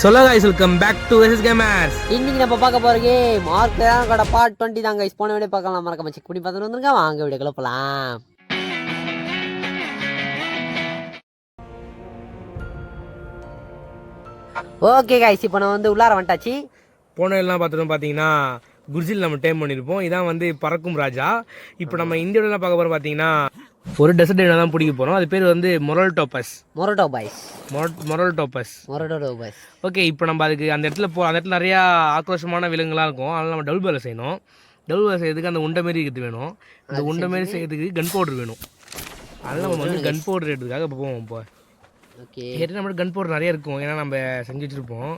சொல்ல guys welcome back to SS Gamers. இன்னைக்கு நம்ம பார்க்க போற கேம் ஆர்க்கோட பார்ட் 20 தான் गाइस. போன வீடியோ பார்க்கலாம், மறக்காம செக் பண்ணி பார்த்துட்டு வந்துருங்க. வாங்க வீடியோக்குள்ள போலாம். ஓகே गाइस, இப்போ நான் வந்து உள்ளார வந்துட்டாச்சு. போன எல்லாம் பார்த்தீங்கன்னா குர்ஜில் நம்ம டைம் பண்ணியிருப்போம். இதான் வந்து பறக்கும் ராஜா. இப்போ நம்ம இந்தியாவில் பார்க்க போகிறோம் பார்த்தீங்கன்னா ஒரு டெசர்ட் ஐலாண்ட் தான் பிடிக்க போகிறோம். அது பேர் வந்து மொரல்டோபஸ். ஓகே, இப்போ நம்ம அதுக்கு அந்த இடத்துல நிறையா ஆக்ரோஷமான விலங்குலாம் இருக்கும். அதனால் நம்ம டபுள் பேலை செய்யணும். டபுள் பேலை செய்யறதுக்கு அந்த உண்டை மாரி இருக்கிறது வேணும். இந்த உண்டை மாரி செய்யறதுக்கு கன் பவுடர் வேணும். அதனால் நம்ம வந்து கன் பவுடர் எடுத்துக்காக இப்போ போவோம். இப்போ ஓகே, ஏற்கனவே நம்மளுக்கு கன் பவுடர் நிறைய இருக்கும். ஏன்னா நம்ம செஞ்சு வச்சுருப்போம்.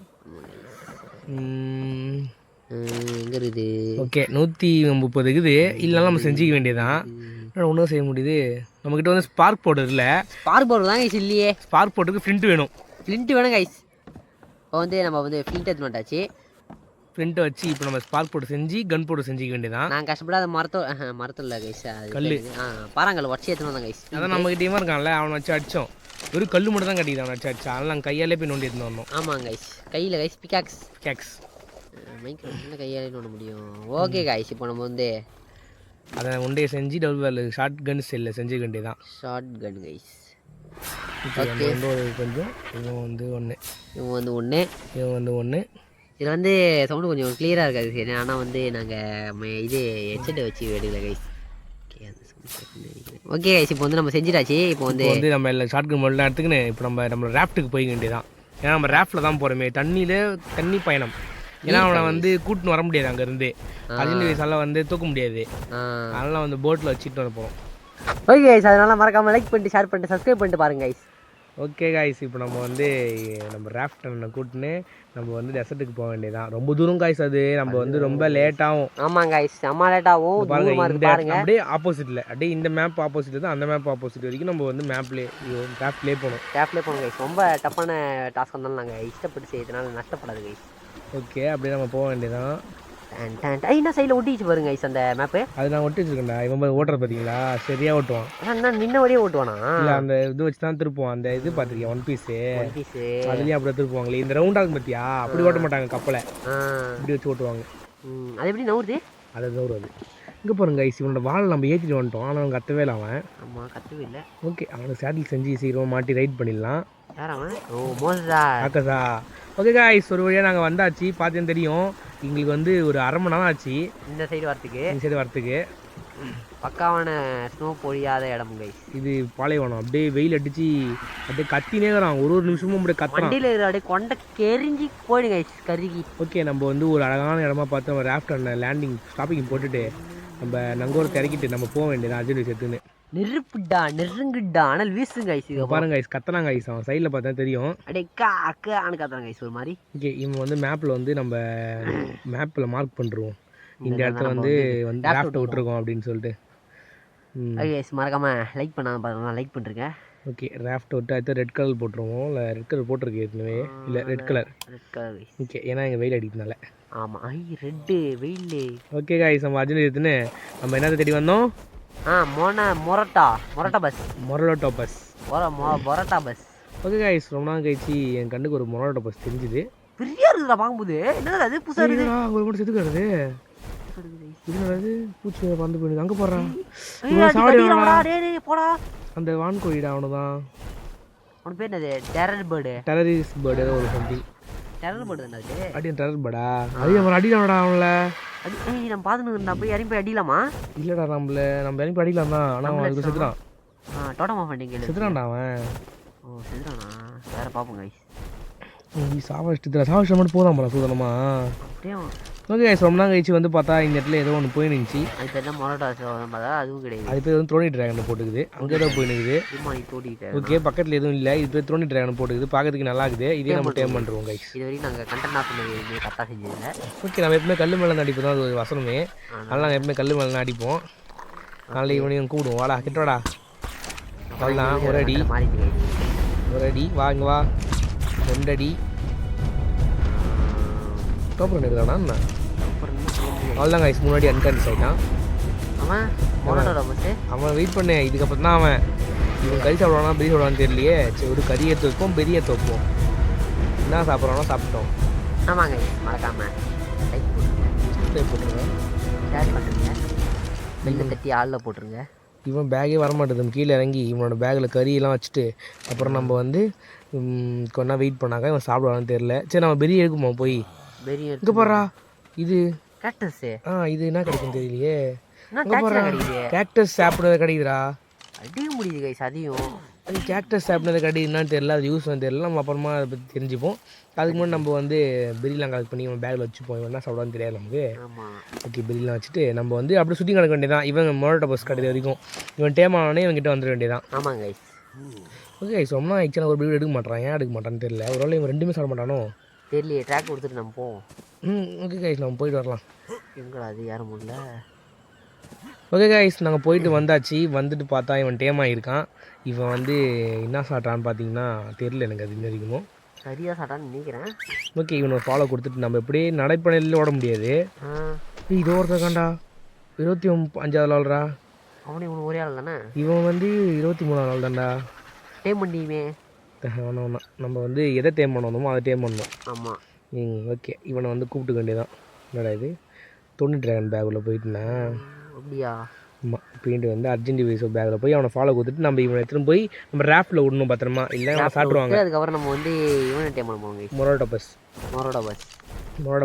எங்கே இருக்குது? ஓகே, 130 இருக்குது. இல்லைனாலும் நம்ம செஞ்சுக்க வேண்டியதான். ஒன்றும் செய்ய முடியுது. நம்மக்கிட்ட வந்து ஸ்பார்க் பவுடர் இல்லை. ஸ்பார்க் பவுடர் தான் கைஸ் இல்லையே. ஸ்பார்க் பவுடருக்கு ஃப்ளிண்ட் வேணும். கைஸ். இப்போ வந்து நம்ம வந்து ஃப்ளிண்ட் எடுத்து மாட்டாச்சு. ஃப்ளிண்ட்டை வச்சு இப்போ நம்ம ஸ்பார்க் பவுடர் செஞ்சு கன் பவுடர் செஞ்சுக்க வேண்டியதான். நான் கஷ்டப்படாத மரத்தில் இல்லை கைஸ், கல் பாறாங்கல் வச்சு எடுத்துன்னு வந்தேன் கைஸ். அதான் நம்மகிட்டேயுமா இருக்கான்ல, அவனை வச்சு அடித்தோம். ஒரு கல் மட்டும் தான் கட்டிக்கிது, அவனை வச்சு அடிச்சா. அதனால் நாங்கள் கையாலே போய் நோண்டி எடுத்துன்னு வந்தோம். ஆமாம் கைஸ், கையில் கைஸ் பிகாக்ஸ் மைக்ரோஃபோனில் கையாலே நோண்ட முடியும். ஓகே கைஸ், இப்போ நம்ம வந்து அதை உண்டையை செஞ்சு டபுள் வேல் ஷார்ட் கன் செல்ல செஞ்சுக்க வேண்டியதான். ஷார்ட் கன் கைஸ். ஓகே, கொஞ்சம் இவன் வந்து ஒன்று. இது வந்து சவுண்டு கொஞ்சம் கிளியராக இருக்காது சரி. ஆனால் வந்து நாங்கள் இது ஹெட்செட்டை வச்சு எடுக்கல கைஸ். ஓகே கைஸ், இப்போ வந்து நம்ம செஞ்சிடாச்சு. இப்போ வந்து நம்ம இல்லை ஷார்ட் கன் மட்டும் எடுத்துக்கின்னு இப்போ நம்ம ராஃப்ட்டுக்கு போய்க்க வேண்டியதான். ஏன்னா நம்ம ராஃப்டில் தான் போகிறோமே, தண்ணி பயணம். ஏன்னா அவனை வந்து கூட்டின்னு வர முடியாது அங்கேருந்து. அர்ஜென்ட் வயசால வந்து தூக்க முடியாது. அதனால வந்து போட்டில் வச்சுட்டு வர போகிறோம். ஓகே கைஸ், அதனால மறக்காமல் லைக் பண்ணிட்டு ஷேர் பண்ணிட்டு சப்ஸ்கிரைப் பண்ணிட்டு பாருங்க கைஸ். ஓகே கைஸ், இப்போ நம்ம வந்து நம்ம ராஃப்ட் கூட்டின்னு நம்ம வந்து டெசர்ட்டுக்கு போக வேண்டியதான். ரொம்ப தூரம் கைஸ், அது நம்ம வந்து ரொம்ப லேட்டாகும். ஆமாம் கைஸ், செம்ம லேட்டாகும். பாருங்க, அப்படியே ஆப்போசிட்டில் அப்படியே இந்த மேப் ஆப்போசிட் தான், அந்த மேப் ஆப்போசிட் வரைக்கும் நம்ம வந்து ராஃப்ட்லேயே போகணும் கைஸ். ரொம்ப டஃப்பான டாஸ்க் வந்தாலும் நாங்கள் இஷ்டப்பட்டு செய்யறதுனால நஷ்டப்படாது கைஸ். ஓகே, அப்படியே நம்ம போக வேண்டியதான். என்ன சைடில் ஒட்டிச்சு பாருங்க கைஸ் அந்த மேப்பு. அது நான் ஒட்டி வச்சிருக்கேன்டா. இவன் ஓட்டுற பார்த்தீங்களா, சரியாக ஓட்டுவான். நான் நின்ன வழியே ஓட்டுவானா? இல்லை, அந்த இது வச்சு தான் திருப்புவான். அந்த இது பார்த்துருக்கேன், ஒன் பீஸு அதுலேயும் அப்படியே திருப்புவாங்களே. இந்த ரவுண்டாக பார்த்தியா, அப்படி ஓட்ட மாட்டாங்க கப்பலை, இப்படி வச்சு ஓட்டுவாங்க. அது எப்படி நவுறுது? அது நவுறுது. இங்கே பாருங்க கைஸ், இவனோட வாழை நம்ம ஏற்றிட்டு வந்துட்டோம். ஆனால் அவன் கத்தவே இல்லை. அவன் ஆமாம், கத்தவே இல்லை. ஓகே, அவனுக்கு சேட்டில் செஞ்சு சீக்கிரமாக மாட்டி ரைட் பண்ணிடலாம். ஆக்கசா. ஓகே கைஸ், ஒரு வழியாக நாங்கள் வந்தாச்சு. பார்த்தேன்னு தெரியும், எங்களுக்கு வந்து ஒரு அரை மணி நேரம் ஆச்சு இந்த சைடு வரத்துக்கு. பக்காவான ஸ்னோ பொழியாத இடம் கைஸ். இது பாலைவனம். அப்படியே வெயில் அடிச்சு அப்படியே கத்தினே வரான். ஒரு நிமிஷமும் அப்படியே கத்துறான். வண்டியில் அப்படியே கொண்டை கெரிஞ்சி போயிடு கைஸ், கருகி. ஓகே, நம்ம வந்து ஒரு அழகான இடமா பார்த்து நம்ம ராஃப்ட் லேண்டிங் ஸ்டாப்பிங் போட்டுட்டு நம்ம நங்கூரத்தை இறக்கிட்டு நம்ம போக வேண்டியது அர்ஜென்ட் விஷயத்துன்னு. நெருங்குடா ஆனால் வீசு கைஸ். பாருங்க கைஸ், கத்தனாங்க கைஸ். அவன் சைடில் பார்த்தா தெரியும், அப்படியே கத்துறான் கைஸ் ஒரு மாதிரி. ஓகே, இவன் வந்து மேப்பில் வந்து நம்ம மேப்பில் மார்க் பண்ணுறோம். இந்த இடத்துல வந்து ராஃப்ட் விட்டுருக்கோம் அப்படின்னு சொல்லிட்டு. மறக்காம லைக் பண்ணாமல் பார்த்தோம்னா லைக் பண்ணுறேங்க. ஓகே, ராஃப்ட் விட்டு அடுத்து ரெட் கலர் போட்டுருவோம். இல்லை ரெட் கலர் போட்டிருக்கு ஏற்கனவே. இல்லை ரெட் கலர். ஓகே, ஏன்னா எங்கள் வெயில் அடிக்கிறதுனால. ஆமாம், ரெட்டு வெயில். ஓகே கைஸ், நம்ம அர்ஜென்ட் எடுத்துன்னு நம்ம என்னத்தை தேடி வந்தோம்? மொரட்டா பஸ். ஓகே கைஸ், ரொம்ப நாள் கழிச்சு என் கண்ணுக்கு ஒரு மொரட்டா பஸ் தெரிஞ்சுது. பெரிய இருக்குதா பார்க்கும்போது. என்னது அது புதுசாக இருக்குது? அங்கே மட்டும் செதுக்கிறது இது பூச்சி பறந்து போயிடுது. அங்கே போடுறான் போடா. அந்த வான்கோழிடா, அவனுதான். அவனு பேர் என்னது? டெரரிஸ்ட் பேர்டு ஏதோ ஒரு சம்திங். டெரர் பேர்டு தானே அது? டெரர் பேர்டா? அது அவன் அடிக்கலாம்டா. அவங்கள நம்ம பார்த்துன்னு போய் இறங்கி போய் அடிக்கலாமா? இல்லைடா, நம்ம இறங்கி அடிக்கலாம் தான். ஆனால் அவன் அதுக்கு செத்துறான். டோட்டம் ஆஃப் பண்ணிங்க. செத்துறான்டா அவன். ஓ, செத்துறானா? வேற பார்ப்போம் கைஸ். சாவடிச்சு மட்டும் போதான் போல சூதனமா. அப்படியே ஓகே கைஸ், ரொம்ப நாள் கழிச்சு வந்து பார்த்தா இந்த இடத்துல ஏதோ ஒன்று போயிடுச்சு. அது பேர் தான் மொரட்டா பார்த்தா அதுவும் கிடையாது. அது பேர் வந்து த்ரோனி டிராகன் போட்டுக்குது. அங்கே ஏதோ போயிடுது. ஓகே, பக்கத்தில் எதுவும் இல்லை. இது பேர் த்ரோனி டிராகன் போட்டுக்குது. பார்க்கறதுக்கு நல்லா இருக்குது. இதே நம்ம டேம் பண்ணுறோம் கைஸ். இது வரைக்கும் நாங்கள் கண்டென்ட் ஆஃப் பண்ணி கரெக்டாக செஞ்சதில்லை. ஓகே, நம்ம எப்பவுமே கல் மேலே அடிப்போம் தான், அது ஒரு வசனமே. அதனால் நாங்கள் எப்பவுமே கல் மேலே அடிப்போம். நாளைக்கு இவனையும் கூப்பிடுவோம். வாடா கிட்டோடா. அவ்வளோதான், ஒரு அடி வா, இங்கே வா. 2 அடி டோப்பர் எடுக்கிறானா என்ன? அவ்வளோதான் கைஸ், முன்னாடி அன்கான்ஷியஸ் ஆகிட்டான் அவன். வெயிட் பண்ணேன், இதுக்கப்புறம் தான் அவன் இவன் கறி சாப்பிடுவானா பெரிய சாப்பிடுவான்னு தெரியலையே. சரி, ஒரு கறி எடுத்து வைப்போம், பெரிய எடுத்து வைப்போம். என்ன சாப்பிட்றோன்னா சாப்பிட்டோம். ஆமாங்க மறக்காமல் லைக் போட்டுருங்க, சப்ஸ்கிரைப் போட்டுருங்க, ஷேர் பண்ணுறீங்க, பெல்லை தட்டி ஆளில் போட்டுருங்க. இவன் பேக்கே வரமாட்டேது. கீழே இறங்கி இவனோட பேக்கில் கறியெல்லாம் வச்சுட்டு அப்புறம் நம்ம வந்து கொஞ்ச நேரம் வெயிட் பண்ணாங்க. இவன் சாப்பிடுவான்னு தெரில. சரி நம்ம பெரிய எடுக்குமா போய். பெரிய இங்கே போடுறா இது கேக்டஸு. இது என்ன கிடைக்கும் தெரியலையே. என்ன இங்கே போடுறா கிடைக்குது? கேக்டஸ் சாப்பிட்றது கிடைக்குதுடா. அடிக்க முடியுது கைஸ் அதையும். அது கேக்டஸ் சாப்பிட்றது கிடைக்குதுன்னு தெரியல, அது யூஸ் தெரியல. நம்ம அப்புறமா அதை பற்றி தெரிஞ்சுப்போம். அதுக்கு முன்னாடி நம்ம வந்து பெரியலாம் கலெக்ட் பண்ணி இவன் பேக்கில் வச்சுப்போம். இவன் என்ன சாப்பிடான்னு தெரியாது நமக்கு. ஆமாம் ஓகே பெரியலாம் வச்சுட்டு நம்ம வந்து அப்படியே சுற்றி கிடக்க வேண்டியதான். இவன் மொரோட்டோ பஸ் கிடைக்கிற வரைக்கும் இவன் டேமானே இவன்கிட்ட வந்துட வேண்டியதான். ஆமாங்க கைஸ். ஓகே கைஸ் ரொம்ப ஆக்சுவலாக ஒரு வீடியோ எடுக்க மாட்டான். ஏன் எடுக்க மாட்டான்னு தெரியல. ஒரு வேளை இவன் ரெண்டுமே சாப்பிட மாட்டானோ தெரியலையே. ட்ராக் கொடுத்துட்டு நம்ம போவோம். ஓகே கைஸ் நம்ம போயிட்டு வரலாம். எங்கடா அது யாரும் முடியல. ஓகே கைஸ் நாங்கள் போயிட்டு வந்தாச்சு. வந்துட்டு பார்த்தா இவன் டேமாக இருக்கான். இவன் வந்து என்ன சாப்பிட்டான்னு பார்த்தீங்கன்னா தெரியல எனக்கு அது வரைக்கும். சரியாக சாட்டான்னு நினைக்கிறேன். ஓகே இவனை ஃபாலோ கொடுத்துட்டு நம்ம எப்படியே நடைப்படையில் ஓட முடியாது. இதோ ஒருத்தக்காண்டா 25வது நாள்ரா. அவனே இவனு ஒரே ஆள் தானே. இவன் வந்து 23ஆம் நாள் தான்டா. டேம் பண்ணியுமே. வேணாம் நம்ம வந்து எதை டேம் பண்ணணுமோ அதை டேம் பண்ணணும். ஆமாம் ஓகே இவனை வந்து கூப்பிட்டுக்க வேண்டியதான். என்னடா இது டோனி டிராகன் பேக்குள்ளே போயிட்டுனேன். அப்படியா? ஆமாம் பின்னாடி வந்து அர்ஜென்டி வைஸோ பேக்கில் போய் அவனை ஃபாலோ கொடுத்துட்டு நம்ம இவனை எடுத்துன்னு போய் நம்ம ரேஃப்டில் விடணும் பத்திரமா. இல்லை அவனை சாப்பிடுவாங்க. அதுக்கப்புறம் நம்ம வந்து இவனை டேம் பண்ண போவோம். மொரோட்டோ பஸ். மொரோட்டோ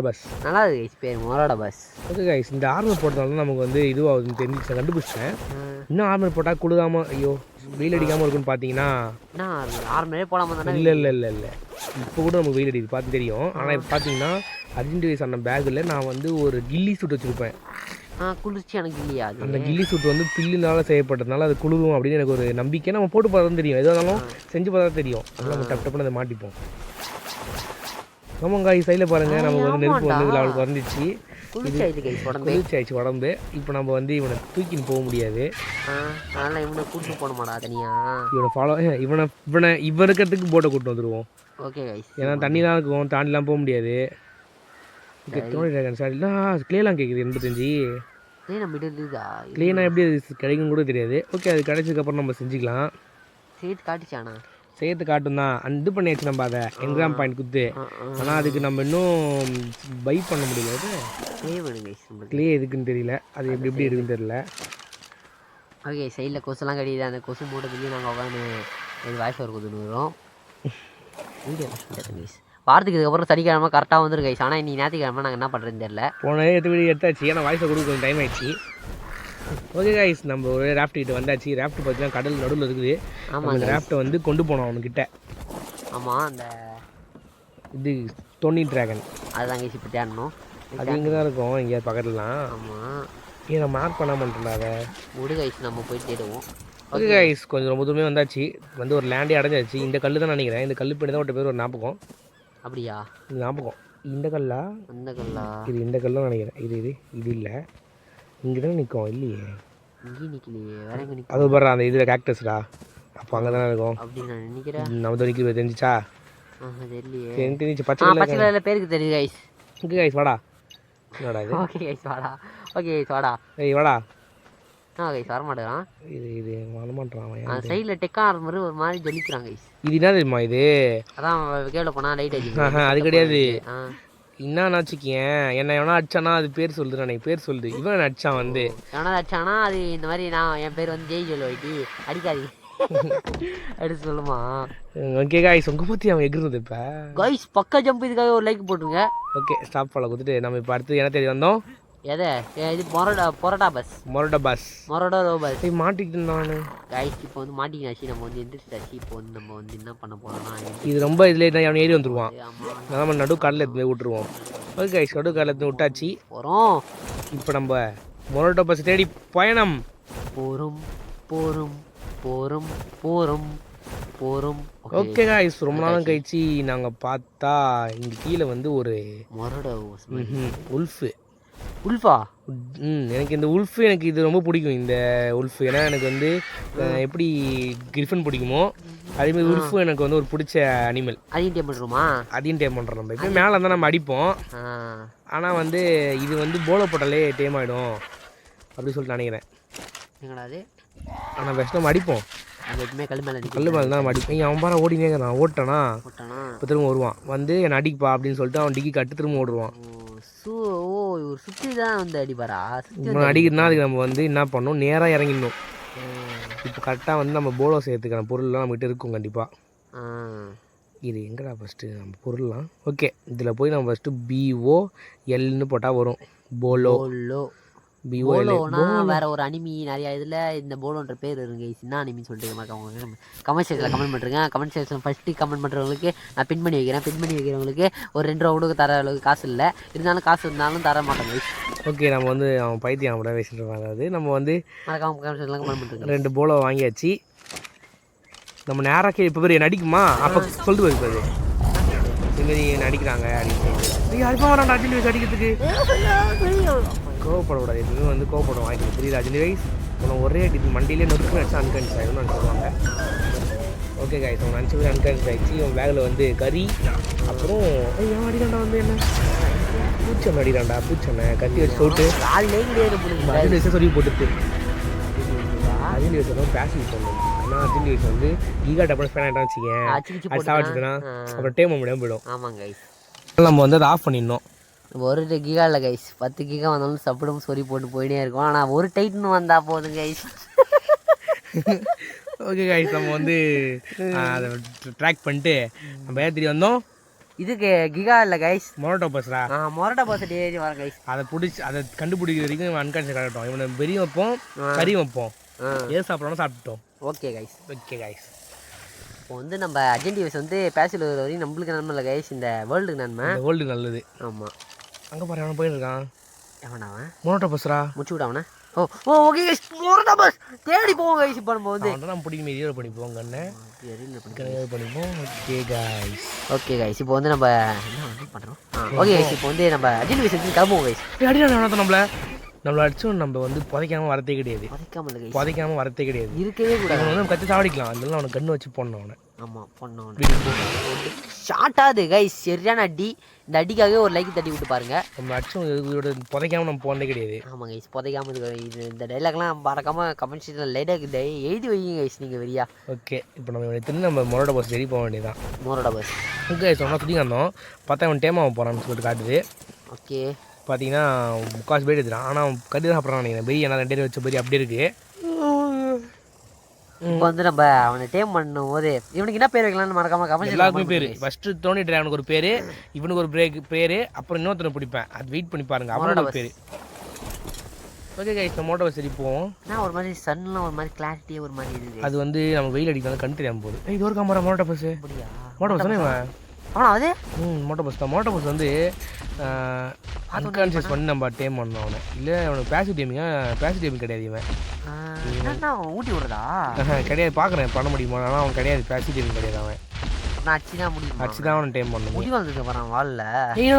பஸ் நல்லா இருக்கு கைஸ் பேர் மொரோட்டோ பஸ். ஓகே கைஸ் இந்த ஆர்மர் போட்டதால நமக்கு வந்து இதுவாகுதுன்னு தெரிஞ்சு கண்டுபிடிச்சேன். இன்னும் ஆர்மர் போட்டால் குழுகாமல் ஐயோ வெயில் அடிக்காமல் இருக்குன்னு பார்த்தீங்கன்னா ஆர்மரே போடாமல் தானே. இல்லை இப்போ கூட நமக்கு வெயில் அடிக்குது பார்த்து தெரியும். ஆனால் இப்போ பார்த்தீங்கன்னா அர்ஜென்டி வைஸ் அந்த பேக்கில் நான் வந்து ஒரு கில்லி சூட் வச்சுருப்பேன். குளிர்ச்சி எனக்கு இல்லையா? அந்த கில்லி சூட் வந்து பில்லுனால செய்யப்பட்டதுனால அது குளிரும் அப்படின்னு எனக்கு ஒரு நம்பிக்கை. நம்ம போட்டு பார்த்தா தெரியும், எதாக இருந்தாலும் செஞ்சு பார்த்தா தெரியும். அதெல்லாம் நம்ம டப்புன்னு அதை மாட்டிப்போம். ஆமாங்க சைடில் பாருங்கள் நமக்கு வந்து நெருப்பு வந்து அவளுக்கு வந்துச்சு. குளிர்ச்சி ஆயிடுச்சு உடம்பு. இப்போ நம்ம வந்து இவனை தூக்கின்னு போக முடியாது. அதனால் இவனை கூட்டு போட மாட்டா தனியா. இவனை ஃபாலோ இவன் இருக்கிறதுக்கு போட்டை கூட்டு வந்துடுவோம். ஓகே கைஸ் ஏன்னா தண்ணி தான் இருக்கும், தாண்டிலாம் போக முடியாது. ஓகே டோனி டிராகன் சார் இல்லை கிளேலாம் கேட்குது 85. கிளீனாக எப்படி அது கிடைக்கும் கூட தெரியாது. ஓகே அது கிடைச்சதுக்கப்புறம் நம்ம செஞ்சுக்கலாம். சேர்த்து காட்டும் தான் இது பண்ணியாச்சு நம்ம அதை எக்ஸாம் பாயிண்ட் குத்து. ஆனால் அதுக்கு நம்ம இன்னும் பை பண்ண முடியல. அது கிளே எதுக்குன்னு தெரியல, அது எப்படி இருக்குன்னு தெரியல. ஓகே சைடில் கொசுலாம் கிடையாது. அந்த கொசு மூட்டத்துலேயும் நாங்கள் உட்காந்து வாய்ஸ் ஒரு கொடுத்துன்னு வரோம். வீடியோ கைஸ் வாரத்துக்கு இதுக்கப்புறம் சனிக்கிழமை கரெக்டாக வந்துடும் கைஸ். ஆனால் இன்னைக்கு ஞாயிற்றுக்கிழமை நாங்கள் என்ன பண்ணுறதுன்னு தெரியல. போன எடுத்தாச்சு ஏன்னா வாய்ஸை கொடுக்க கொஞ்சம் டைம் ஆயிடுச்சு. ஓகே கைஸ் நம்ம ஒரு ராஃப்ட் கிட்ட வந்தாச்சு. ராஃப்ட் பார்த்தீங்கன்னா கடல் நடுவில் இருக்குது. ஆமாம் அந்த ராஃப்ட்டை வந்து கொண்டு போனோம் அவனுக்கிட்ட. ஆமாம் அந்த இது டோனி டிராகன் அதுதான் கைஸ் இப்போ தேடணும். அது இங்கே தான் இருக்கும் இங்கே பக்கத்துலாம். ஆமாம் ஏன் நான் மார்க் பண்ண மாட்டேன்டா அதை. விடு கைஸ் நம்ம போய் தேடுவோம். ஓகே கைஸ் கொஞ்சம் ரொம்ப தூரமே வந்தாச்சு. வந்து ஒரு லேண்டே அடைஞ்சாச்சு. இந்த கல் தான் நினைக்கிறேன். இந்த கல் பின்னாடி தான் ஒரு பேர் ஒரு ஞாபகம். அப்படியா? இது ஞாபகம் இந்த கல்லா அந்த கல்லா இது இந்த கல்லாம் நினைக்கிறேன். இது இல்லை இங்கே தான் நிற்கும். இல்லையே இங்கே நிற்கலையே வேற எங்கே நிற்கும். அது பாரு அந்த இதில் கேக்டஸ்டா. அப்போ அங்கே தானே இருக்கும் அப்படின்னு நான் நினைக்கிறேன். நம்ம தொழில் தெரிஞ்சிச்சா? தெரியலையே. தெரிஞ்சிச்சு பச்சை கலரில் பேருக்கு தெரியுது கைஸ். ஓகே கைஸ் வாடா. என்னடா இது? ஓகே கைஸ் வாடா. ஓகே கைஸ் வாடா. ஏய் வாடா. கைஸ் வரமாட்டேறான். இது வரமாட்டான். அந்த சைடில் டெக்கா ஆர்மர் ஒரு மாதிரி ஜொலிக்கிறான் கைஸ். இது என்ன தெரியுமா இது? அதான் கேவில் போனால் லைட் அடிச்சு. அது கிடையாது. என்னன்னு வச்சுக்கேன் என்ன எவனா அடிச்சானா அது பேர் சொல்லுது. நான் பேர் சொல்லுது. இவன் அடிச்சான் வந்து எவனா அடிச்சானா அது இந்த மாதிரி நான் என் பேர் வந்து ஜெய் சொல்லுவாட்டி அடிக்காது அப்படி சொல்லுமா. ஓகே கைஸ் உங்க பற்றி அவன் எகிருந்தது இப்போ கைஸ் பக்கா ஜம்ப் இதுக்காக ஒரு லைக் போட்டுருங்க. ஓகே ஸ்டாப் ஃபாலோ கொடுத்துட்டு நம்ம இப்போ அடுத்து என்ன தேடி வந்தோம்? எதை இது மொரோட்டோ பஸ் மாட்டிக்கிட்டு நான் கைஸ். இப்போ வந்து மாட்டிக்கினாச்சு. நம்ம வந்து எந்திரிச்சாச்சு. இப்போ வந்து நம்ம வந்து என்ன பண்ண போறோம்னா இது ரொம்ப இதுல அவன் ஏறி வந்துருவான். நம்ம நடு கடலில் எடுத்து விட்டுருவோம். ஓகே கைஸ் நடு கடலில் எடுத்து விட்டாச்சு. போகிறோம் இப்போ நம்ம மொரோட்டோ பஸ் தேடி பயணம் போகிறோம் போகிறோம் போகிறோம் போகிறோம் போகிறோம். ஓகே கைஸ் ரொம்ப நாளும் கழிச்சு நாங்கள் பார்த்தா இங்கே கீழே வந்து ஒரு மொரோட்டோ உல்ஃபா. எனக்கு இந்த உல்ஃபு எனக்கு இது ரொம்ப பிடிக்கும். இந்த உல்ஃபு ஏன்னா எனக்கு வந்து எப்படி கிரிஃபன் பிடிக்குமோ அதேமாதிரி உல்ஃபு எனக்கு வந்து ஒரு பிடிச்ச அனிமல். அதையும் டேம் பண்ணுறோமா? அதையும் டேம் பண்ணுறோம். நம்ம இப்போ மேலே இருந்தால் நம்ம அடிப்போம். ஆனால் வந்து இது வந்து போல போட்டாலே டேம் ஆகிடும் அப்படி சொல்லிட்டு நினைக்கிறேன். எங்கடா அது? ஆனால் ஃபஸ்ட் நம்ம அடிப்போம். அங்கே எப்பவுமே கல் மேலே கல் மேலே தான் நம்ம அடிப்பேன். அவன் பாரு ஓடினே நான் ஓட்டானா போட்டானா இப்போ திரும்ப வருவான் வந்து என்னை அடிப்பா அப்படின்னு சொல்லிட்டு அவன் டிக்கி கட்டு திரும்ப ஓடுவான். இவர் சுற்றி தான் வந்து அடிப்பாரா? சுற்றி இப்போ அடிக்கிறதுனா அதுக்கு நம்ம வந்து என்ன பண்ணணும், நேராக இறங்கிடணும். இப்போ கரெக்டாக வந்து நம்ம போலோ செய்யறதுக்கான பொருள்லாம் நம்மகிட்ட இருக்கும் கண்டிப்பாக. இது எங்கடா ஃபஸ்ட்டு நம்ம பொருள்லாம் ஓகே இதில் போய் நம்ம ஃபஸ்ட்டு BOLன்னு போட்டால் வரும். போலோ போலோனா வேற ஒரு அனிமி நிறைய இதில் இந்த போலோன்ற பேர் இருங்க. என்ன அனிமின்னு சொல்லிட்டு மறக்காம கமெண்ட் செக்ஷனில் கமெண்ட் பண்ணுறேங்க. கமெண்ட் செக்ஷன் ஃபஸ்ட்டு கமெண்ட் பண்ணுறவங்களுக்கு நான் பின் பண்ணி வைக்கிறேன். பின் பண்ணி வைக்கிறவங்களுக்கு ஒரு 2 ரூபா கூட தர அளவுக்கு காசு இல்லை, இருந்தாலும் காசு இருந்தாலும் தர மாட்டேங்க. ஓகே நம்ம வந்து அவன் பைத்தியம் அவன் பேசிட்டு இருப்பான். அதாவது நம்ம வந்து மறக்காம கமெண்ட் செக்ஷனில் கமெண்ட் பண்ணுறேங்க. 2 போலோ வாங்கியாச்சு. நம்ம நேராக இப்போ பேர் நடிக்குமா அப்போ சொல்லிட்டு வருது இதுமாரி நடிக்கிறாங்க அப்படின்னு அதுப்பா வரான்டா அஜினி வயசு அடிக்கிறதுக்கு. கோவப்படக்கூடாது, எப்பவுமே வந்து கோவப்படம் வாங்கிட்டு புரியுது அஜினி வயசு உனக்கு ஒரே அடி மண்டியிலே நொறுக்கு அடிச்சு அன்கான்ஷியஸ் ஆகிடும்னு சொல்லுவாங்க. ஓகே காய்ஸ் அவன் நினச்சி அன்கான்ஷியஸ் ஆகிடுச்சு. அவன் பேக்கில் வந்து கறி அப்புறம் ஏன் அடிக்கிறாண்டா வந்து என்ன பூச்சனை அடிக்கிறாண்டா பூச்சனை கத்தி வச்சு சொல்லிட்டு அஜினி வயசை சொல்லி போட்டுட்டு அஜினி வயசு தான் பேசி சொல்லணும். ஆனால் அஜினி வயசு வந்து ஈகா டப்பன் ஸ்பேன் ஆகிட்டா வச்சுக்கேன் அது சாப்பிட்டுச்சுன்னா அப்புறம் டேம் முடியாமல் போயிடும். ஆமாங்க கைஸ் நம்ம வந்து அதை ஆஃப் பண்ணிடணும். ஒரு கிகா இல்லை கைஸ், 10 கிகா வந்தாலும் சப்படும் சொறி போட்டு போயிட்டே இருக்கும். ஆனால் ஒரு டைட்னு வந்தால் போதும் கைஸ். ஓகே கைஸ் நம்ம வந்து அதை ட்ராக் பண்ணிட்டு நம்ம ஏற்றி வந்தோம். இதுக்கு கிகா இல்லை கைஸ், மொரட்டோ பஸ்ரா. மொரட்டோ பஸ் ஏறி வர கைஸ். அதை பிடிச்சி அதை கண்டுபிடிக்கிற வரைக்கும் அன்கான்ஷியஸ் காட்டட்டும். இவனை பெரிய வைப்போம் கறி வைப்போம் ஏது சாப்பிடணும் சாப்பிட்டோம். Okay guys. ஓகே கைஸ் இப்போ வந்து நம்ம அர்ஜென்டி வயசு வந்து பேசில் வர வரையும் நம்மளுக்கு நன்மை இல்லை கைஸ், இந்த வேர்ல்டுக்கு நன்மை. வேர்ல்டு நல்லது. ஆமாம் அங்கே பாரு அவன் போயிருக்கான். எவனாவன் மொரட்டோ பஸ்ரா முடிச்சு விடாவனே. ஓகே கைஸ் மொரட்டோ பஸ் தேடி போவோம் கைஸ். இப்போ நம்ம வந்து நம்ம பிடிக்கும் மெரியோ பண்ணிப்போம் கண்ணை பண்ணிப்போம். Okay guys. ஓகே கைஸ் இப்போ வந்து நம்ம என்ன வந்து பண்ணுறோம். ஓகே கைஸ் இப்போ வந்து நம்ம அர்ஜென்டி வயசு கிளம்புவோம் கைஸ். நம்மளை அடிச்சோம் நம்ம வந்து புதைக்காம வரதே கிடையாது. புதைக்காம வரதே கிடையாது, இருக்கவே கூடாது. வந்து கத்தி சாவடிக்கலாம். அதெல்லாம் அவனுக்கு கண்ணு வச்சு போடணும் அவனை. ஆமாம் பண்ணோம் ஷார்ட்டாது கைஸ் சரியான அடி. இந்த அடிக்காகவே ஒரு லைக் தட்டி விட்டு பாருங்க. நம்ம அடிச்சோம் இதோட புதைக்காம நம்ம போனதே கிடையாது. ஆமாம் கைஸ் புதைக்காம இது இந்த டைலாக்லாம் மறக்காமல் கமெண்ட் செக்ஷனில் லைட்டாக எழுதி வைங்க கைஸ் நீங்கள் வெறியா. ஓகே இப்போ நம்ம எடுத்துன்னு நம்ம மொரட்டோ பஸ் சரி போக வேண்டியதான். மொரட்டோ பஸ் ஓகே சொன்னால் சுற்றி வந்தோம் பார்த்தா அவன் டேமாவை போகிறான்னு சொல்லிட்டு காட்டுது. ஓகே பார்த்தீங்கன்னா முக்காசு பேர் எடுத்துட்டான். ஆனால் அவன் கறி தான் சாப்பிட்றான் நினைக்கிறேன். பெரிய என்ன 2 வச்ச பெரிய அப்படியே இருக்குது. இப்போ வந்து நம்ம அவனை டேம் பண்ணும் போது இவனுக்கு என்ன பேர் வைக்கலாம்னு மறக்காம கமெண்ட் எல்லாருக்குமே பேர் ஃபஸ்ட்டு தோண்டிட்டு அவனுக்கு ஒரு பேர், இவனுக்கு ஒரு பேர், அப்புறம் இன்னொருத்தனை பிடிப்பேன். அது வெயிட் பண்ணி பாருங்க அவனோட பேர். ஓகே கைஸ் நம்ம மொரட்டோ பஸ் சரி போவோம். நான் ஒரு மாதிரி சன்லாம் ஒரு மாதிரி கிளாரிட்டியே ஒரு மாதிரி இருக்குது. அது வந்து நம்ம வெயில் அடிக்கலாம் கண் தெரியாமல் போகுது. இது ஒரு காமரா மொரட்டோ பஸ். அப்படியா மொரட்டோ பஸ் தானே அவனா அது மொரட்டோ பஸ் தான். மொரட்டோ பஸ் வந்து அன்கான்ஷியஸ் பண்ணி நம்ம டேம் பண்ணோம் அவனை. இல்லை அவனுக்கு பேசிவ் டேமிங் கிடையாது. இவன் ஊட்டி விடுறதா கிடையாது. பார்க்குறேன் பண்ண முடியுமா, ஆனால் அவன் கிடையாது. பேசிவ் டேமிங் கிடையாது. அவன் அடிச்சு தான் அவனை டேம் பண்ணணும். முடி வளர்ந்துருக்கு வரான் வாலில்.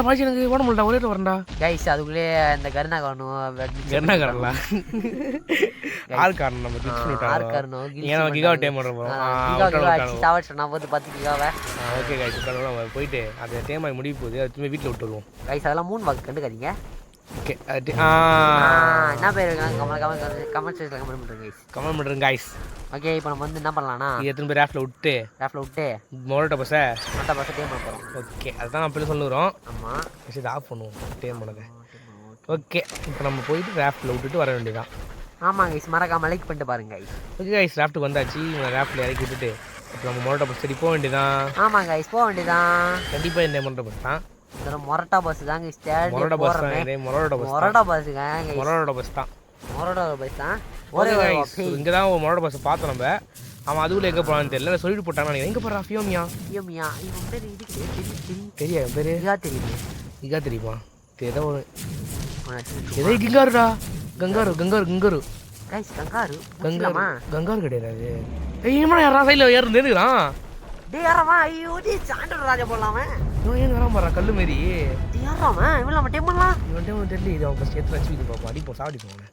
பாய்ச்சி எனக்கு ஓட முடியல ஒரே வரண்டா கைஸ். அதுக்குள்ளே இந்த கருணா காரணம் ஆள்காரன் நம்ம கிகாவை டேம் பண்ணுறோம். போது 10 கிகாவை. ஓகே கைஸ் நம்ம போயிட்டு அந்த டேம் ஆகி முடிய போகுது. அது வீட்டில் விட்டுருவோம் கைஸ். அதெல்லாம் 3 வாக்கு கண்டுக்காதீங்க. ஓகே என்ன பேர் கமெண்ட் செக்ஷனில் கமெண்ட் பண்ணுறேன் கைஸ். கமெண்ட் பண்ணுறேன் கைஸ். ஓகே இப்போ நம்ம வந்து என்ன பண்ணலாம்னா எத்தனை பேர் ரேஃப்டில் விட்டு மொரட்டோ பஸ்ஸை டேம் பண்ண போகிறோம். ஓகே அதுதான் அப்படி சொல்லுறோம். ஆமாம் இது ஆஃப் பண்ணுவோம் டேம் பண்ணதை. ஓகே இப்போ நம்ம போயிட்டு ரேஃப்டில் விட்டுட்டு வர வேண்டியதான். ஆமாம் கைஸ் மறக்காம லைக் பண்ணிட்டு பாருங்க கைஸ். ஓகே கைஸ் ரேஃப்ட்டுக்கு வந்தாச்சு. இவங்க ரேஃப்டில் இறக்கி விட்டுட்டு இப்போ நம்ம மொரட்டோ பஸ் சரி போக வேண்டியதான். ஆமாம் கைஸ் போக வேண்டியதான். கண்டிப்பாக இந்த மொரட்டோ பஸ் தான். மொரட்டோ பஸ் தாங்க. மொரட்டோ பஸ் தான். மொரட்டோ பஸ் தான். மொரட்டோ பஸ் தான். இங்கே தான் ஒரு மொரட்டோ பஸ் பார்த்தோம் நம்ம. அவன் அதுக்குள்ள எங்கே போனான்னு தெரியல. சொல்லிட்டு போட்டாங்க. எங்கே போடுறான் ஃபியோமியா இவன் பேர் தெரியாது. பேர் தெரியுது. கிகா தெரியுமா? ஏதோ ஒரு எதோ கிங்காருடா. Kangaroo guys. கங்காரு கிடையாது. யாரா சைடில் ஏறு நிறுக்கிறான். ஐயோ சாண்டர் ராஜா போடலாமே. ஏன் வரான் பாரு கல்லு மாரி. இவன் நம்ம டேம் பண்ணலாம். இவன் டேம் தெரியல. இது அவன் ஃபஸ்ட் எடுத்து வச்சு இது பார்ப்போம். அடிப்போம் சாவடிப்போம்.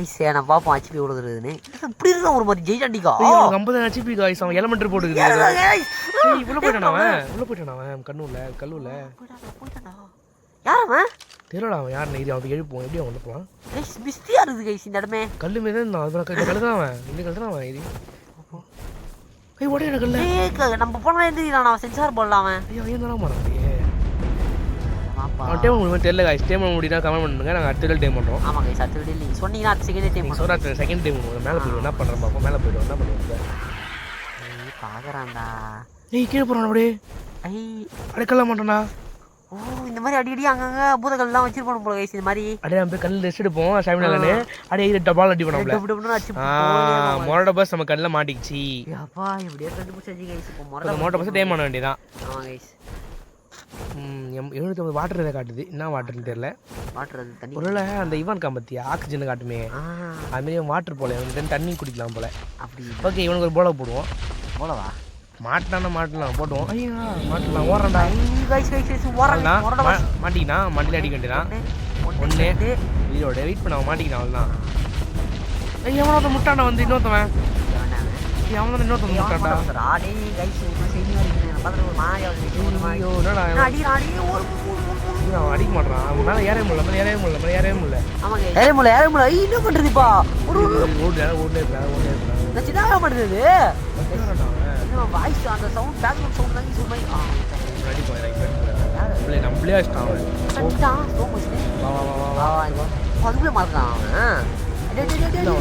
ஐசே நான் பாப்போம் ஹெச்பி ஓடுறதுன்னு. இப்படி இருக்க ஒரு மாதிரி ஜெய் அடிக்கா. 50 HP guys. அவன் எலிமெண்டரி போட்டுக்குது. உள்ள போயிட்டான் அவன். கல்லுல யாரவன் தெரியல அவன் யார் நெய்தி அவன் எழுப்போம் எப்படி அவன் போவான் கைஸ் மிஸ்டியா இருக்குது கைஸ் இந்த இடமே கல் மீது கல் தான் அவன் இன்னும் கல் தான் அவன் இது ஏய் ஓடே கல்ல நம்ம போனா எந்திரிக்கிறான் அவன் சென்சார் போடலாம் அவன் ஐயோ ஏன் தானே மாறான் டைம் முடியும் தெரியல கைஸ் டைம் முடினா கமெண்ட் பண்ணுங்க நாங்கள் அடுத்த டைம் பண்ணுறோம் ஆமாம் கைஸ் அடுத்த வீடியோ நீங்கள் சொன்னீங்கன்னா அடுத்த செகண்ட் டைம் சொல்கிறா செகண்ட் டைம் மேலே போய்டும் என்ன பண்ணுறோம் பார்ப்போம் மேலே போய்டும் என்ன பண்ணுவோம் பார்க்குறான்டா ஏய் கீழே போகிறான் அப்படியே ஐ அடைக்கல மாட்டான்டா ஓ இந்த மாதிரி அடிக்கடி அங்கங்கே பூதங்கள்லாம் வச்சிருப்போம் போல கைஸ் இந்த மாதிரி அப்படியே நம்ம கல் ரெஸ்ட் எடுப்போம் சாமினாலன்னு அப்படியே டபால் அடி பண்ணோம்ல மொரட பஸ் நம்ம கல்லில் மாட்டிக்கிச்சு அப்பா எப்படியா கண்டுபிடிச்சி கைஸ் இப்போ மொரட பஸ் டைம் பண்ண வேண்டியதான் ஆமாம் கைஸ் 750 வாட்டர் இதை காட்டுது என்ன வாட்டர்னு தெரியல வாட்டர் அது தண்ணி ஒருவேளை அந்த இவன் காம்பத்தியா ஆக்சிஜன் காட்டுமே அதுமாரி வாட்டர் போல இவனுக்கு தண்ணி குடிக்கலாம் போல அப்படி ஓகே இவனுக்கு ஒரு போல போடுவோம் போலவா மாட்டலாம் போடுவோம் ஐயா மாட்டலாம் ஓடுறா மாட்டிக்கினா மண்டியில் அடிக்க வேண்டியதான் ஒன்று இதோட வெயிட் பண்ண மாட்டிக்கினான் அவள்தான் எவனோ முட்டாண்டா வந்து இன்னொருத்தவன் அவன் தான் இன்னொருத்தவன் முட்டாண்டா அவன் அடிக்க மாட்டான் அவன் மேலே ஏறவே முடியல என்ன பண்ணுறதுப்பா சின்ன பண்ணுறது வாய்ஸ் அந்த சவுண்ட் பேக்ரவுண்ட் சவுண்ட் தான் சொல்லுவாங்க நம்மளே அடிச்சிட்டான் அதுக்குள்ளே மாட்டான்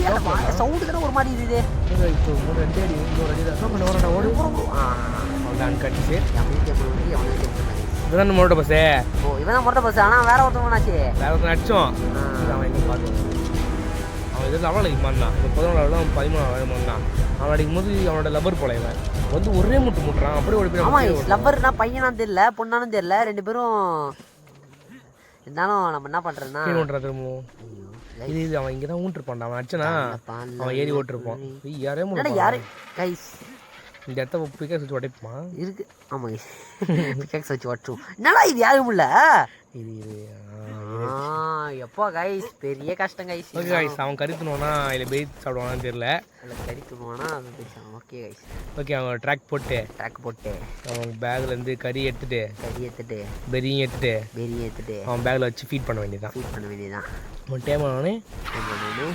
அவன் சவுண்டு தானே ஒரு மாதிரி இது இவன் மொரட்ட பஸ்ஸே ஓ இவன் தான் மொரட்ட பஸ் ஆனால் வேற ஒருத்தவனாச்சு வேற ஒருத்தன் அடிச்சோம் அவன் எங்கே பார்த்தோம் அவன் இதில் அவன் அடிக்குமான் இப்போ 14 13 பண்ணான் அவன் அடிக்கும் போது அவனோட லப்பர் போல இவன் வந்து ஒரே முட்டுறான் அப்படியே ஓடி போய் ஆமாம் லப்பர்னா பையனான்னு தெரியல பொண்ணானு தெரியல ரெண்டு பேரும் இருந்தாலும் நம்ம என்ன பண்ணுறதுன்னா திரும்பவும் இது அவன் இங்கே தான் ஊன்ட்டுருப்பான்டா அவன் அடிச்சனா அவன் ஏறி ஓட்டிருப்பான் யாரு கைஸ் இந்த இடத்த பிக்கேக்ஸ் வச்சு உடைப்புமா இருக்கு ஆமாம் பிக்கேக்ஸ் வச்சு உடச்சும் என்னடா இது யாரும் இல்லை இது எப்போ கைஸ் பெரிய கஷ்டம் கைஸ் ஓகே கைஸ் அவன் கறி தின்னுவானா இல்லை பெய் சாப்பிடுவானான்னு தெரியல கறி தின்னுவானா ஓகே கைஸ் ஓகே அவன் ட்ராக் போட்டு அவன் பேக்லேருந்து கறி எடுத்துட்டு பெரியும் எடுத்துட்டு அவன் பேக்கில் வச்சு ஃபீட் பண்ண வேண்டியதான் அவன் டைம் ஆனோடனே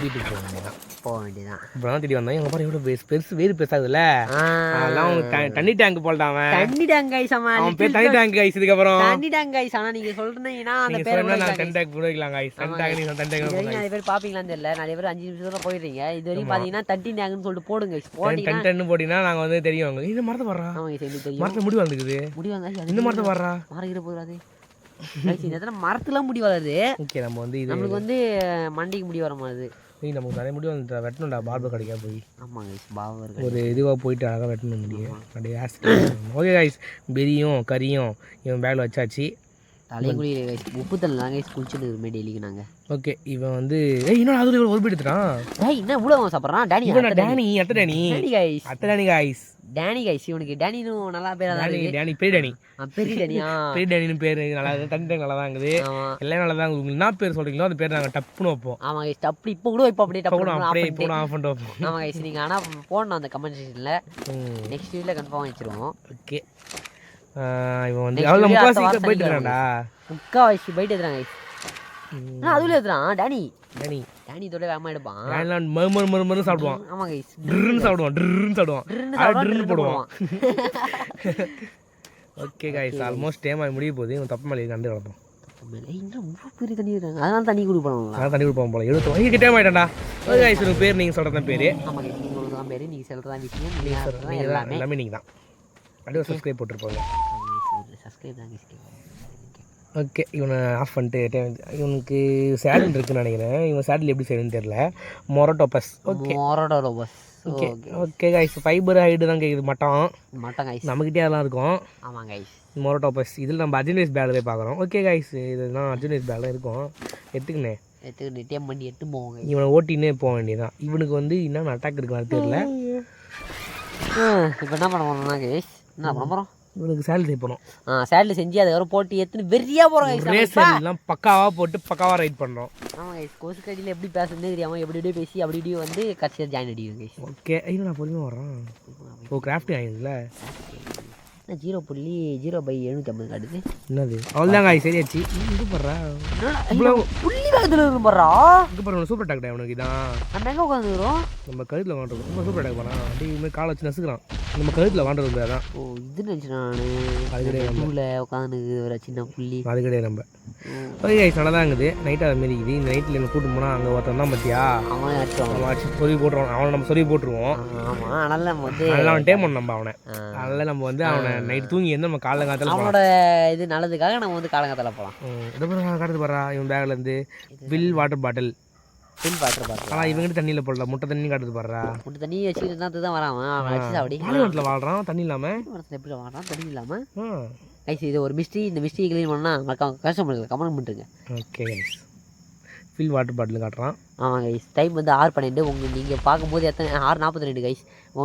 வீட்டுக்கு போக வேண்டியதான் இப்போ தான் திடீர் வந்தாங்க எங்கள் பாரு எவ்வளோ பெருசு வேறு பெருசாகுதுல்ல அதெல்லாம் அவன் தண்ணி டேங்க் போட்டான் அவன் தண்ணி டேங்க் கைஸ் அவன் பேர் தண்ணி டேங்க் கைஸ் இதுக்கப்புறம் தண்ணி டேங்க் கைஸ் ஆனால் நீங்கள் சொல்றீங்கன்னா அந்த பேர் நான் தண்ணி டேங்க் போடுக்கலாம் கைஸ் தண்ணி டேங்க் நீங்கள் தண்ணி டேங்க் நிறைய பேர் பார்ப்பீங்களான்னு தெரியல நிறைய பேர் 5 நிமிஷத்துல போயிடுறீங்க இது வரைக்கும் பார்த்தீங்கன்னா தண்ணி டேங்க்னு சொல்லிட்டு போடுங்க தண்ணி டேங்க் போட்டிங்கன்னா நாங்கள் வந்து தெரியும் இந்த மரத்தை வர்றா மரத்தில் முடி வந்துக்குது இந்த மரத்தை வர்றா மரகிற போதாது இந்த மரத்துல முடி வளருது ஓகே நம்ம வந்து இது நம்மளுக்கு வந்து மண்டிக்கு முடி வர மாதிரி நமக்கு நிறைய முடி வந்து வெட்டணும்டா பார்பர் கடைக்கா போய் ஆமாங்க ஒரு இதுவாக போயிட்டு அழகாக வெட்டணும் முடியும் அப்படியே ஓகே கைஸ் பெரியும் கறியும் இவன் பேக்கில் வச்சாச்சு தலைக்குழி உப்பு தண்ணி தாங்க குளிச்சுட்டு இருக்குமே டெய்லிக்கு நாங்கள் ஓகே இவன் வந்து இன்னும் அதுல ஒரு பீட் எடுத்துட்டான் என்ன இவ்வளோ சாப்பிட்றான் டேனி அத்தை கைஸ் டேனி கைஸ் இவனுக்கு டேனின்னு நல்லா பேர் டேனி பெரிய டேனின்னு பேர் நல்லா தண்ணி டேங்க் நல்லா தான் இருக்குது எல்லாம் நல்லா தான் உங்களுக்கு என்ன பேர் சொல்றீங்களோ அந்த பேர் நாங்கள் டப்புன்னு வைப்போம் ஆமாம் கைஸ் டப்பு இப்போ கூட வைப்போம் அப்படியே டப்பு ஆஃப் பண்ணிட்டு வைப்போம் ஆமாம் கைஸ் நீங்கள் ஆனால் போடணும் அந்த கமெண்ட் செக்ஷனில் நெக்ஸ்ட் வீடியோவில் கன்ஃபார்ம் வச்சிருவோம் ஓகே இவன் வந்து அவ்வளோ முக்கால்வாசி போயிட்டு இருக்கான்டா முக்கால்வாசி போயிட்டு எடுத்துறான் கைஸ் அதுல எடுத்துறான் டேனி இதோட வேகமாக எடுப்பான் மறு சாப்பிடுவான் ஆமாம் கைஸ் ட்ரின்னு போடுவான் ஓகே கைஸ் ஆல்மோஸ்ட் டைம் ஆகி முடிய போகுது இவன் தப்பு மேலே கண்டு கிடப்போம் பெரிய தண்ணி அதனால தண்ணி கொடுப்பான் போல 75 டைம் ஆகிட்டான்டா ஓகே கைஸ் உங்கள் பேர் நீங்கள் சொல்கிறதான் பேர் ஆமாம் கைஸ் நீங்கள் தான் பேர் நீங்கள் சொல்கிறதா விஷயம் எல்லாமே நீங்கள் தான் அப்படியே சப்ஸ்கிரைப் போட்டிருப்பாங்க சப்ஸ்கிரைப் தான் ஓகே இவனை ஆஃப் பண்ணிட்டு இவனுக்கு சேடில் இருக்குன்னு நினைக்கிறேன் இவன் சேடில் எப்படி செய்யணும்னு தெரியல மொரட்டோபஸ் ஓகே ஓகே கைஸ் ஃபைபர் ஹைடு தான் கேட்குது மட்டம் கைஸ் நம்மக்கிட்டே அதெல்லாம் இருக்கும் ஆமாம் கைஸ் மொரட்டோபஸ் இதில் நம்ம அர்ஜுனேஸ் பேக்கில் போய் பார்க்குறோம் ஓகே கைஸ் இதெல்லாம் அர்ஜுனேஸ் பேக்கில் இருக்கும் எடுத்துக்கினே டேம் பண்ணி எட்டு போவாங்க இவனை ஓட்டினே போக வேண்டியதான் இவனுக்கு வந்து என்னென்ன அட்டாக் இருக்கான்னு தெரியல இப்போ என்ன பண்ண போகிறோம்னா கைஸ் என்ன பண்ண போகிறோம் இவனுக்கு சேலரி செய்யணும் சேலரி செஞ்சு அதுக்கப்புறம் போட்டு எடுத்துன்னு வெறியா போகிறோம் ரேஸ்லாம் பக்காவாக போட்டு பக்காவாக ரைட் பண்ணுறோம் ஆமாம் கைஸ் கோசு கடையில் எப்படி பேசுறதே தெரியாமல் எப்படி இப்படியே பேசி அப்படி இப்படி வந்து கட்சியாக ஜாயின் அடிக்கும் கைஸ் ஓகே ஐயோ நான் பொறுமையாக வர்றேன் ஓ கிராஃப்டிங் ஆகிடுங்கள 0.0/750 காட்டுது. என்னது அவ்வளோதாங்க சரியாச்சு. இது பண்றா புள்ளி வேகத்தில் இருக்கும் பாரா. இங்கே பாரு சூப்பர் அட்டாக் உனக்கு இதான் நம்ம எங்கே உட்காந்துக்கிறோம்? நம்ம கழுத்தில் வாண்டுறோம். ரொம்ப சூப்பர் அட்டாக் பண்ணா அப்படியே காலை வச்சு நசுக்கிறான். நம்ம கழுத்தில் வாண்டுறது அதான். ஓ இது நினச்சேன் நான். அது கிடையாது. நடுவில் உட்காந்து ஒரு சின்ன புள்ளி. அது கிடையாது நம்ம. ஓகே கைஸ் நல்லா தான் இருக்குது. நைட்டாக அது மாரி இருக்குது. இந்த நைட்டில் என்ன கூட்டு போனால் அங்கே ஒருத்தன் தான் பார்த்தியா அவன் அவன் அடிச்சு சொருவி போட்டுருவான். அவனை நம்ம சொருவி போட்டுருவோம். ஆமாம் அதனால நம்ம வந்து அதெல்லாம் அவன் டேம் பண்ணணும் நம்ம அவனை. அதனால நம்ம வந்து அவனை நைட் தூங்கி வந்து நம்ம காலைல காலத்தில் அவனோட இது நல்லதுக்காக நம்ம வந்து காலங்காத்தால போகலாம். இதை காட்டுறது பாரா இவன் பேக்லேருந்து fill water bottle. Fill water bottle. ஆனால் இவங்கிட்ட தண்ணியில் போடல. முட்டை தண்ணி காட்டுறது பாடுறா. முட்டை தண்ணி வச்சுக்கிட்டு தான் தான் வரான். அவன் வச்சு அப்படி பாலிமரத்தில் வாழ்கிறான் தண்ணி இல்லாமல். எப்படி வாழ்றான் தண்ணி இல்லாமல்? கைஸ் இது ஒரு மிஸ்ட்ரி. இந்த மிஸ்ட்ரி க்ளீன் பண்ணால் கஷ்டப்படுங்க. கமெண்ட் பண்ணுறேங்க. ஓகே கைஸ் ஃபில் வாட்டர் பாட்டில் காட்டுறான். ஆமாம் கைஸ் டைம் வந்து 6:12. நீங்கள் பார்க்கும்போது எத்தனை 6:42 கைஸ்.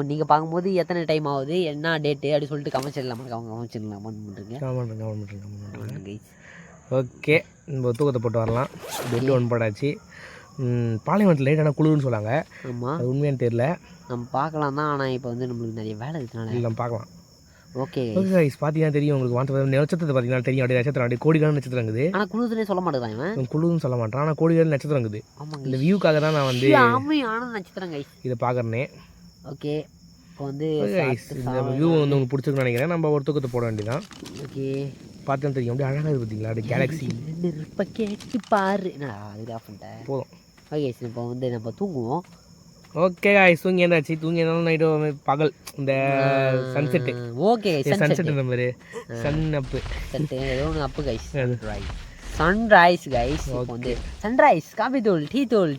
நீங்கள் பார்க்கும்போது எத்தனை டைம் ஆகுது என்ன டேட்டு அப்படி சொல்லிட்டு கமெண்ட்ஸிடலாம். கமெண்ட்ஸிடலாம் கமெண்ட் பண்ணுறேங்க கைஸ். ஓகே நம்ம தூக்கத்தை போட்டு வரலாம். பெட்டு ஒன் போட்டாச்சு. பாலைவனத்தில் லைட்டான குளிர்னு சொன்னாங்க. ஆமாம் அது உண்மையானு தெரியல. நம்ம பார்க்கலாம் தான். ஆனால் இப்போ வந்து நம்மளுக்கு நிறைய வேலை இருக்கிறனால இல்லை நம்ம பார்க்கலாம். ஓகே ஓகே கைஸ் பார்த்தீங்கன்னா தெரியும் உங்களுக்கு. நட்சத்திரத்தை பார்த்தீங்கன்னா தெரியும். அப்படியே நட்சத்திரம் அப்படியே கோடிக்கான நட்சத்திரம் இருக்குது. ஆனால் குளிர்னே சொல்ல மாட்டேங்கிறான் இவன். குளிர்னு சொல்ல மாட்டான். ஆனால் கோடிக்கான நட்சத்திரம் இருக்குது. ஆமாங்க இந்த வியூக்காக தான் நான் வந்து ஆமையான நட்சத்திரம் கைஸ் இதை பார்க்குறேனே. ஓகே இப்போ வந்து கைஸ் இந்த வியூ வந்து உங்களுக்கு பிடிச்சிருக்குன்னு நினைக்கிறேன். நம்ம ஒரு தூக்கத்தை போட வேண்டியதான். ஓகே பார்த்தா தெரியும் அப்படியே அழகாக இருக்குது பார்த்தீங்களா அப்படியே கேலக்ஸி. இப்போ கேட்டு பாரு. என்னடா அது ஆஃப் பண்ணிட்டேன். போதும். ஓகே இப்போ வந்து நம்ம தூங்குவோம். ஓகே கைஸ் தூங்கி இருந்தாச்சு. தூங்கி இருந்தாலும் நைட்டு பகல் இந்த சன்செட்டு. ஓகே சன்செட் இந்த மாதிரி சன் அப்பு ஏதோ ஒன்று அப்பு கைஸ். Sunrise guys. இப்போ வந்து சன்ரைஸ் காஃபி தூள்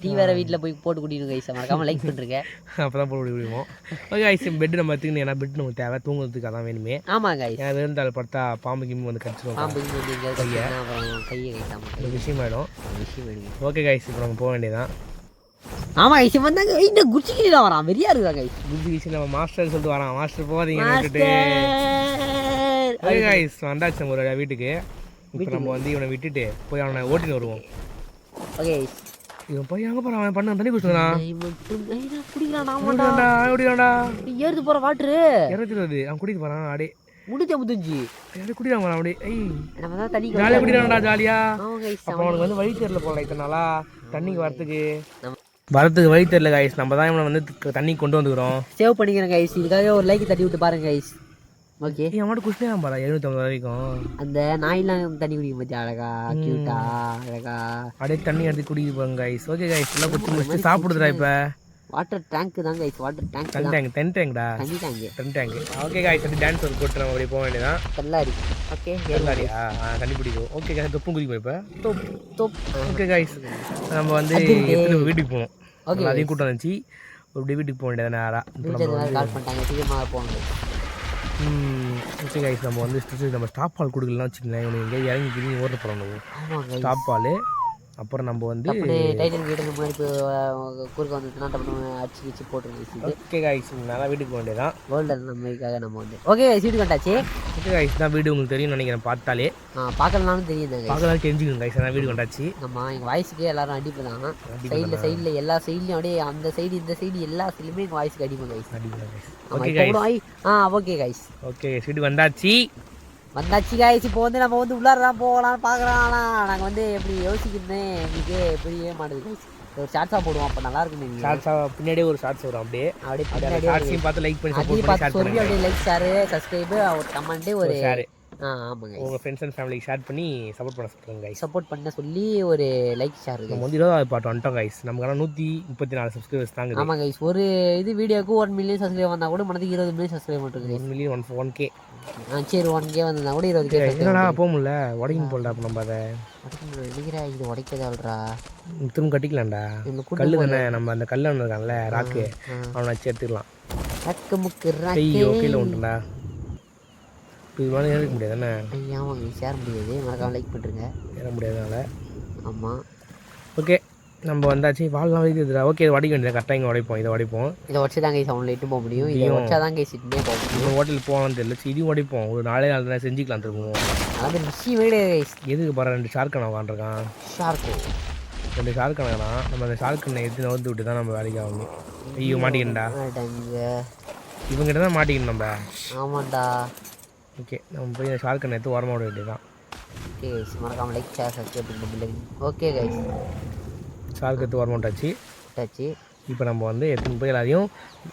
டீ வேறு வீட்டில் போய் போட்டு குடிக்கணும் கைஸ். மறக்காமல் லைக் பண்ணுறீங்க. அப்போ தான் போட்டு குடிப்போம். ஓகே கைஸ் பெட்டு நம்ம எடுத்துக்கணும். ஏன்னா பெட் நமக்கு தேவை தூங்குறதுக்கு அதான் வேணுமே. ஆமாம் கைஸ் ஏன்னா இருந்தாலும் படுத்தா பாம்பு கிம்பு வந்து கடிச்சிடும். பாம்பு வந்து கையை கைஸ். ஆமாம் விஷயமாயிடும். ஓகே கைஸ் இப்போ நம்ம போக வேண்டியதான். ஆமாம் கைஸ் வந்தாங்க. இந்த குச்சிக்கிட்டு தான் வரான். வெறியா இருக்கா கைஸ். குச்சி நம்ம மாஸ்டர் சொல்லிட்டு வரான். மாஸ்டர் போகாதீங்க விட்டுட்டு. ஓகே கைஸ் வந்தாச்சு நம்ம ஒரு வீட்டுக்கு. இப்போ நம்ம வந்து இவனை விட்டுட்டு போய் அவனை ஓட்டின்னு வருவோம். ஓகே இவன் போய் அங்கே போகிறான். அவன் பண்ண தண்ணி குடிச்சுக்கிறான். ஏறுது போகிற வாட்ரு இறக்குறது அவன் குடிக்க போகிறான். அப்படியே முடிஞ்ச முதிஞ்சு குடிக்கிறான் போகிறான். அப்படியே நம்ம தான் தண்ணி ஜாலியாக குடிக்கிறான்டா ஜாலியா. கைஸ் அப்போ அவனுக்கு வந்து வழி தெரியல போல இத்தனை நாளா தண்ணிக்கு வரத்துக்கு வழி தெரியல கைஸ். நம்ம தான் இவனை வந்து தண்ணி கொண்டு வந்துக்கிறோம். சேவ் பண்ணிக்கிறேன் கைஸ். இதுக்காக ஒரு லைக் தட்டி விட்டு பாருங்க கைஸ். ஓகே அவன் மட்டும் குடிச்சே பாரா 750 வரைக்கும். அந்த நாயெல்லாம் தண்ணி குடிக்க பற்றி அழகா கியூட்டா அழகா அப்படியே தண்ணி எடுத்து குடிக்க போங்க கைஸ். ஓகே கைஸ் எல்லாம் குடிச்சு முடிச்சு சாப்பிடுதுடா. இப்போ வாட்டர் டேங்க் தான் கைஸ். வாட்டர் டேங்க் டென் டேங்க்டா தண்ணி டேங்க். ஓகே கைஸ் அப்படி டான்ஸ் ஒரு போட்டு நம்ம அப்படியே போக வேண்டியதான். கல்லாரி. ஓகே கல்லாரியா தண்ணி பிடிக்கும். ஓகே கைஸ் தொப்பும் குதிக்கும் இப்போ தொப். ஓகே கைஸ் நம்ம வந்து வீட்டுக்கு போகணும். ஓகே அதையும் கூட்டம் வந்துச்சு. அப்படியே வீட்டுக்கு போக வேண்டியது நேராக. கால் பண்ணிட்டாங்க சீக்கிரமாக போகணும். ஓகே கைஸ் நம்ம வந்து நம்ம ஸ்டாப் பால் கொடுக்கலாம் வச்சுக்கலாம். இவனுக்கு எங்கேயும் இறங்கி கிளம்பி ஓட்ட போகிறோம் ஸ்டாப் பால். அப்புறம் நம்ம வந்து டைட்டில் வீட்டுக்கு முன்னாடி குறுக்க வந்துச்சுன்னா அடிச்சு வச்சு போட்டுருந்துச்சு. ஓகே கைஸ் நல்லா வீட்டுக்கு போக வேண்டியதான். வேர்ல்டு நம்மளுக்காக நம்ம வந்து ஓகே வீட்டுக்கு வந்தாச்சு. ஓகே கைஸ் தான் வீடு உங்களுக்கு தெரியும் நினைக்கிறேன். பார்த்தாலே பார்க்கலனாலும் தெரியும். பார்க்கலாம் தெரிஞ்சுக்கணும் கைஸ். நான் வீடு வந்தாச்சு. நம்ம எங்கள் வாய்ஸுக்கு எல்லாரும் அடிப்பு தான். சைடில் எல்லா சைட்லையும் அப்படியே அந்த சைடு இந்த சைடு எல்லா சைட்லையுமே எங்கள் வாய்ஸுக்கு அடிப்போம் guys. Okay guys okay guys okay வீடு வந்தாச்சு கைஸ். இப்போ வந்து நம்ம வந்து உள்ளார போகலான்னு பார்க்குறோம். ஆனால் நாங்கள் வந்து எப்படி யோசிக்கிறேன் எங்களுக்கு புரியவே மாட்டேது கைஸ். ஒரு ஷார்ட்ஸாக போடுவோம் அப்போ நல்லா இருக்கும். ஷார்ட்ஸாக பின்னாடியே ஒரு ஷார்ட்ஸ் வரும். அப்படியே ஷார்ட்ஸையும் பார்த்து லைக் பண்ணி அப்படியே லைக் ஷேரு சப்ஸ்கிரைபு ஒரு கமெண்ட்டு ஒரு ஷேரு ஆமாங்க உங்கள் ஃப்ரெண்ட்ஸ் அண்ட் ஃபேமிலிக்கு ஷேர் பண்ணி சப்போர்ட் பண்ண சொல்லுங்கள் கைஸ். சப்போர்ட் பண்ண சொல்லி ஒரு லைக் ஷேர். நம்ம வந்து 20வது பாட்டு வந்துட்டோம் கைஸ். நமக்கான 134 சப்ஸ்கிரைபர்ஸ் தாங்க. ஆமாம் கைஸ் ஒரு இது வீடியோக்கு 1 மில்லியன் சப்ஸ்கிரைப் வந்தால் கூட மனதுக்கு 20 மில்லியன் சப்ஸ்கிரைப் பண்ணுறது. 1 மில்லியன் 1K சரி 1K வந்தால் கூட 20K. என்னடா போக முடியல உடைக்கணும் போல்டா. அப்போ நம்ம அதை நினைக்கிறா இது உடைக்கதால்றா திரும்ப கட்டிக்கலாம்டா. கல் தானே நம்ம அந்த கல் இருக்கான்ல ராக்கு அவனை வச்சு எடுத்துக்கலாம். ரக்கு முக்கு ஓகேல உண்டுடா. இப்போ இது மாதிரி ஏறிக்க முடியாது தானே. ஆமாங்க சேர முடியாது. மறக்காம லைக் பண்ணுறேங்க. ஏற முடியாதனால. ஆமாம் ஓகே நம்ம வந்தாச்சு. வால்லாம் வைக்கிறதுடா. ஓகே இதை உடைக்க வேண்டியது கரெக்டாக இங்கே உடைப்போம். இதை உடச்சி தான் கைஸ் அவங்களை இட்டு போக முடியும். இதை உடச்சா தான் கைஸ் இட்டுமே போக முடியும். இன்னும் ஹோட்டலுக்கு போகலான்னு தெரியல. இதையும் உடைப்போம். ஒரு 4 நாள் செஞ்சுக்கலாம் திரும்பவும். அது விஷயம் வீடு கைஸ். எதுக்கு பாரு 2 ஷார்க்கான உட்காந்துருக்கான். 2 ஷார்க்கானா நம்ம அந்த ஷார்க்கனை எடுத்து நோந்து விட்டு தான் நம்ம வேலைக்கு ஆகணும். ஐயோ மாட்டிக்கண்டா. இவங்ககிட்ட தான் மாட்டிக்கணும் நம்ம. ஆமாண்டா ஓகே நம்ம போய் ஷார்க் கண்ணை எடுத்து ஓரமாக விட வேண்டியதான். ஓகே கைஸ் மறக்காமல் லைக் ஷேர் சப்ஸ்கிரைப் பண்ணி. ஓகே கைஸ் ஷார்க் எடுத்து ஓரமாக விட்டாச்சு. விட்டாச்சு. இப்போ நம்ம வந்து எடுத்துன்னு போய் எல்லாரையும்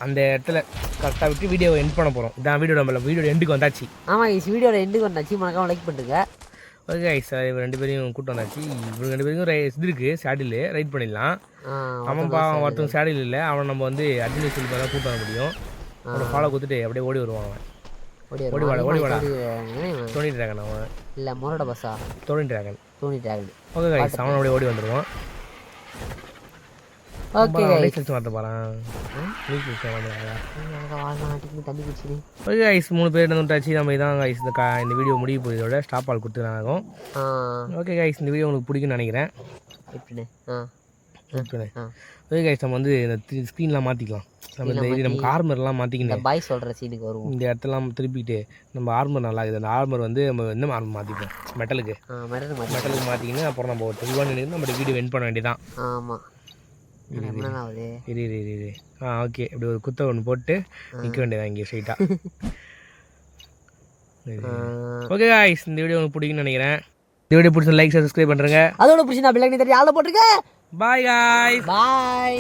அந்த இடத்துல கரெக்டாக விட்டு வீடியோவை எண்ட் பண்ண போகிறோம். இதான் வீடியோட எண்டுக்கு வந்தாச்சு. ஆமாம் கைஸ் வீடியோட எண்டுக்கு வந்தாச்சு. மறக்காமல் லைக் பண்ணுங்க. ஓகே கைஸ் இவர் 2 பேரையும் கூட்டம் வந்தாச்சு. இவங்க 2 பேருக்கும் இது இருக்குது சேடில் ரைட் பண்ணிடலாம். அவன் ஒருத்தவங்க சேடில் இல்லை, அவன் நம்ம வந்து அட்மின் சொல்லி தான் கூட்டம் வர முடியும். அவனை ஃபாலோ கொடுத்துட்டு அப்படியே ஓடி வருவான். அவன் ஓடி வாடா டோனி டிராகன். அவன் இல்லை மோரோட பஸ்ஸா டோனி டிராகன். ஓகே கைஸ் அவன் அப்படியே ஓடி வந்துடுவான். ஓகே லைசன்ஸ் மாற்ற போகிறான். தண்ணி குடிச்சு. ஓகே கைஸ் 3 பேர் வந்துட்டாச்சு. நம்ம இதான் கைஸ் இந்த வீடியோ முடிய போய் இதோட ஸ்டாப் ஆல் கொடுத்து ஆகும். ஓகே கைஸ் இந்த வீடியோ உங்களுக்கு பிடிக்குன்னு நினைக்கிறேன். ஓகே கைஸ் நம்ம வந்து இந்த ஸ்க்ரீன்லாம் மாற்றிக்கலாம். நம்ம இந்த இது நமக்கு ஆர்மர்லாம் மாற்றிக்கணும். பாய் சொல்கிற சீனுக்கு வருவோம். இந்த இடத்தெல்லாம் திருப்பிட்டு நம்ம ஆர்மர் நல்லா இருக்குது. அந்த ஆர்மர் வந்து நம்ம என்ன ஆர்மர் மாற்றிப்போம், மெட்டலுக்கு மாற்றிக்கின்னு அப்புறம் நம்ம தெளிவான நம்ம வீடியோ எண்ட் பண்ண வேண்டியதான். ஆமாம் இரு. ஓகே இப்படி ஒரு குத்தை ஒன்று போட்டு நிற்க வேண்டியதான் இங்கே ஸ்ட்ரைட்டாக. ஓகே காய்ஸ் இந்த வீடியோ உங்களுக்கு பிடிக்குன்னு நினைக்கிறேன். இந்த வீடியோ பிடிச்ச லைக் சப்ஸ்கிரைப் பண்ணுறேங்க. அதோட பிடிச்சி நான் பிள்ளைங்க தெரியும் ஆளை போட்டுருக்கேன். Bye guys. பாய்.